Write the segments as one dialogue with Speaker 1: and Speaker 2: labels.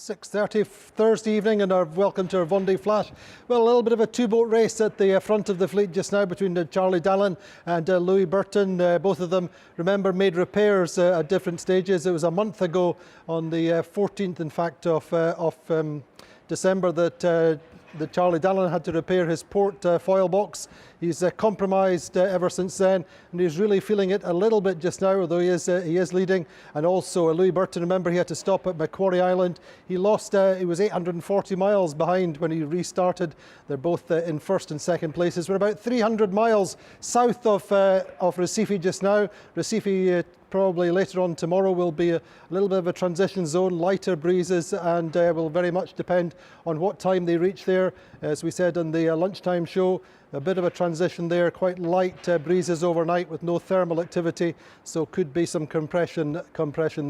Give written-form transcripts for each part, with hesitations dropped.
Speaker 1: 6:30 Thursday evening, and welcome to our Vendée Flash. Well, a little bit of a two-boat race at the front of the fleet just now between Charlie Dallin and Louis Burton. Both of them, remember, made repairs at different stages. It was a month ago, on the 14th, in fact, of December, that Charlie Dallin had to repair his port foil box. He's compromised ever since then, and he's really feeling it a little bit just now, although he is leading. And also Louis Burton, remember, he had to stop at Macquarie Island. He lost, he was 840 miles behind when he restarted. They're both in first and second places. We're about 300 miles south of Recife just now. Recife probably later on tomorrow will be a little bit of a transition zone, lighter breezes, and will very much depend on what time they reach there. As we said on the lunchtime show, a bit of a transition there, quite light breezes overnight with no thermal activity, so could be some compression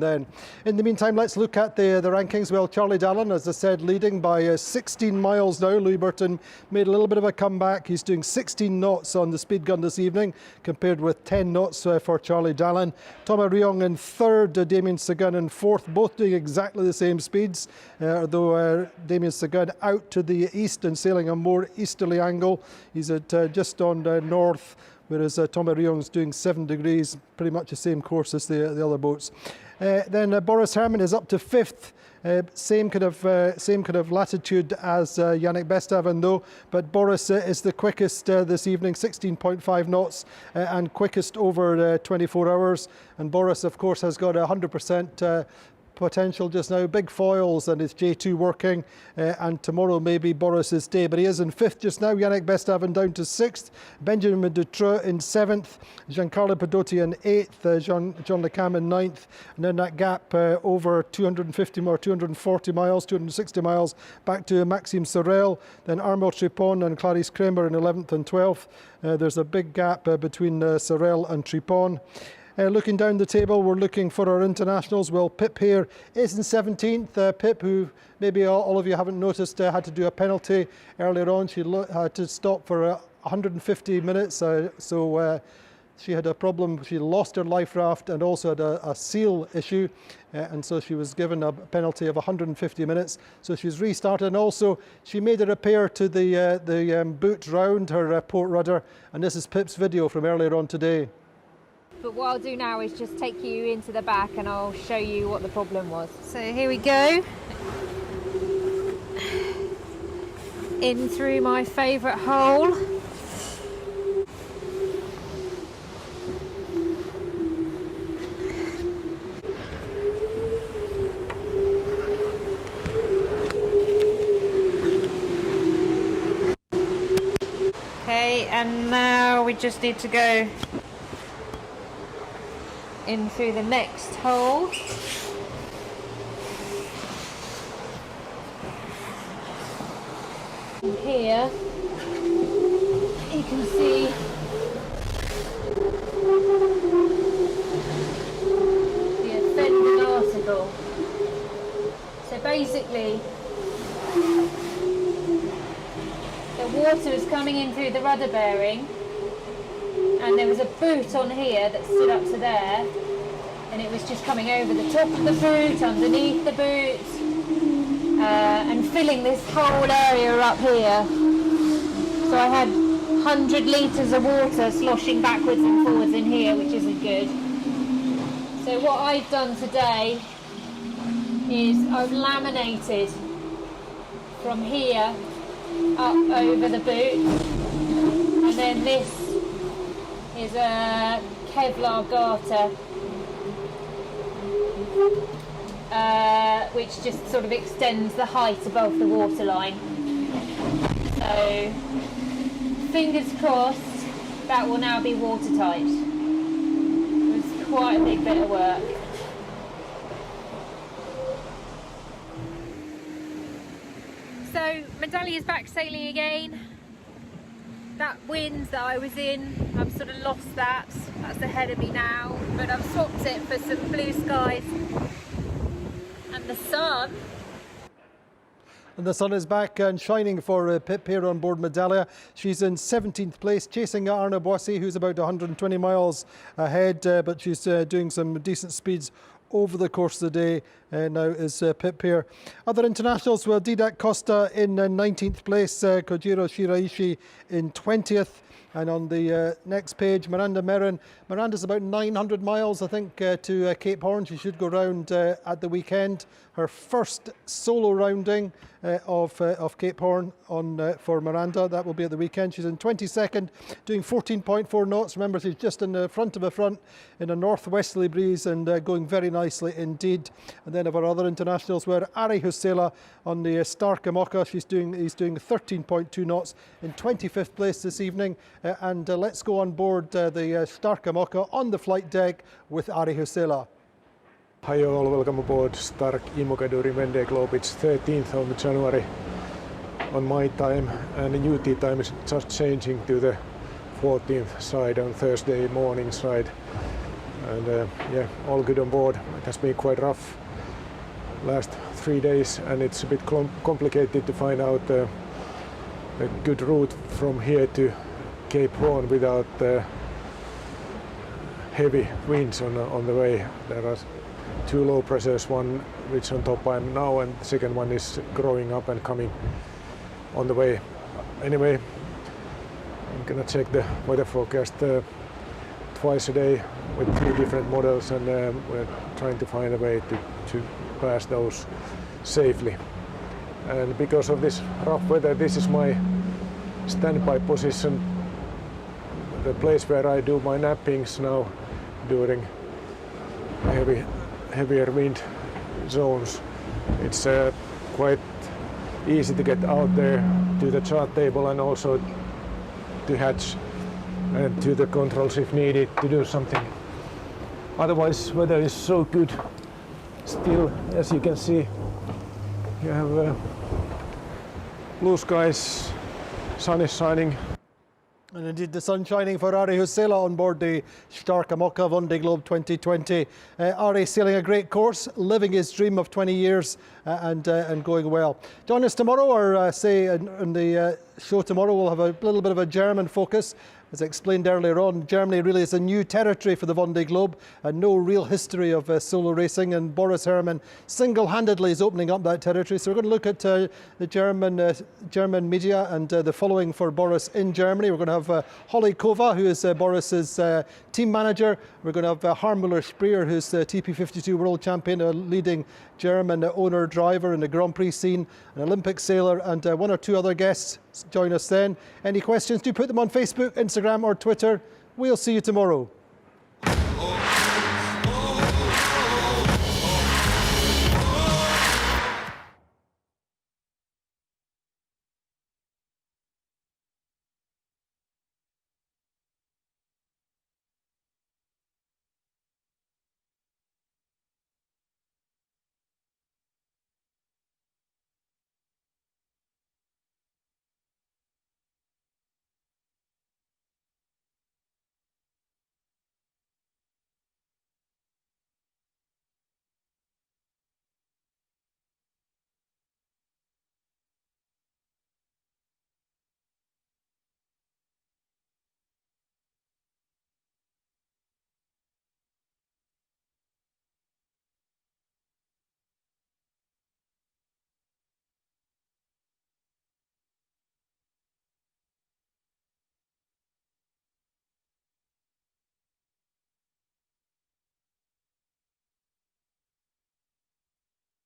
Speaker 1: then. In the meantime, let's look at the rankings. Well, Charlie Dallin, as I said, leading by 16 miles now. Louis Burton made a little bit of a comeback. He's doing 16 knots on the speed gun this evening, compared with 10 knots for Charlie Dallin. Thomas Riong in third, Damien Seguin in fourth, both doing exactly the same speeds, although Damien Seguin out to the east and sailing a more easterly angle. He's at just on north, whereas Thomas Riong's doing 7 degrees, pretty much the same course as the other boats. Then Boris Herman is up to fifth. Same kind of latitude as Yannick Bestaven though, but Boris is the quickest this evening, 16.5 knots, and quickest over 24 hours. And Boris, of course, has got 100% potential just now, big foils, and his J2 working, and tomorrow may be Boris's day, but he is in fifth just now. Yannick Bestaven down to sixth, Benjamin Dutroux in seventh, Giancarlo Pedotti in eighth, John Le Cam in ninth, and then that gap over 250 more, 240 miles, 260 miles back to Maxime Sorel, then Armand Tripon and Clarisse Kramer in 11th and 12th. There's a big gap between Sorel and Tripon. Looking down the table, we're looking for our internationals. Well, Pip here is in 17th. Pip, who maybe all of you haven't noticed, had to do a penalty earlier on. She had to stop for 150 minutes, so she had a problem. She lost her life raft and also had a seal issue, and so she was given a penalty of 150 minutes. So she's restarted, and also she made a repair to the boot round her port rudder, and this is Pip's video from earlier on today.
Speaker 2: But what I'll do now is just take you into the back and I'll show you what the problem was. So here we go. In through my favourite hole. Okay, and now we just need to go in through the next hole. And here you can see the offending article. So basically the water is coming in through the rudder bearing, and there was a boot on here that stood up to there, and it was just coming over the top of the boot, underneath the boot, and filling this whole area up here. So I had 100 litres of water sloshing backwards and forwards in here, which isn't good. So what I've done today is I've laminated from here up over the boot, and then this is a Kevlar garter, which just sort of extends the height above the waterline. So fingers crossed that will now be watertight. It's quite a big bit of work. So Medallia is back sailing again. That wind that I was in, I've sort of lost that. That's ahead of me now, but I've swapped it for some blue skies and the sun.
Speaker 1: And the sun is back and shining for Pip here on board Medallia. She's in 17th place, chasing Arna Boissy, who's about 120 miles ahead, but she's doing some decent speeds over the course of the day, now is Pip here. Other internationals, well, Didac Costa in 19th place, Kojiro Shiraishi in 20th. And on the next page, Miranda Merrin. Miranda's about 900 miles, I think, to Cape Horn. She should go round at the weekend. Her first solo rounding of Cape Horn for Miranda. That will be at the weekend. She's in 22nd, doing 14.4 knots. Remember, she's just in the front of the front in a northwesterly breeze and going very nicely indeed. And then of our other internationals were Ari Husela on the Stark Mocha. He's doing 13.2 knots in 25th place this evening. And let's go on board the Stark Mocha on the flight deck with Ari Husela.
Speaker 3: Hi all, welcome aboard Stark Imoca during Vendée Globe. It's 13th of January on my time, and the UT time is just changing to the 14th side on Thursday morning side. And yeah, all good on board. It has been quite rough last 3 days, and it's a bit complicated to find out a good route from here to Cape Horn without heavy winds on the way. There are two low pressures, one which on top I am now, and the second one is growing up and coming on the way. Anyway, I'm gonna check the weather forecast twice a day with 3 different models, and we're trying to find a way to pass those safely. And because of this rough weather, this is my standby position, the place where I do my nappings now during heavier wind zones. It's quite easy to get out there to the chart table and also to hatch and to the controls if needed to do something. Otherwise, weather is so good. Still, as you can see, you have blue skies, sun is shining.
Speaker 1: And indeed the sun shining for Ari Husela on board the Stark Mocha Vendée Globe 2020. Ari sailing a great course, living his dream of 20 years and going well. Join us tomorrow, or say in the show tomorrow, we'll have a little bit of a German focus. As I explained earlier on, Germany really is a new territory for the Vendée Globe and no real history of solo racing, and Boris Herrmann single-handedly is opening up that territory. So we're going to look at the German media and the following for Boris in Germany. We're going to have Holly Kova, who is Boris's team manager. We're going to have Harmuller Spreer, who's the TP52 world champion, a leading German owner-driver in the Grand Prix scene, an Olympic sailor, and 1 or 2 other guests. Join us then. Any questions, do put them on Facebook, Instagram or Twitter. We'll see you tomorrow.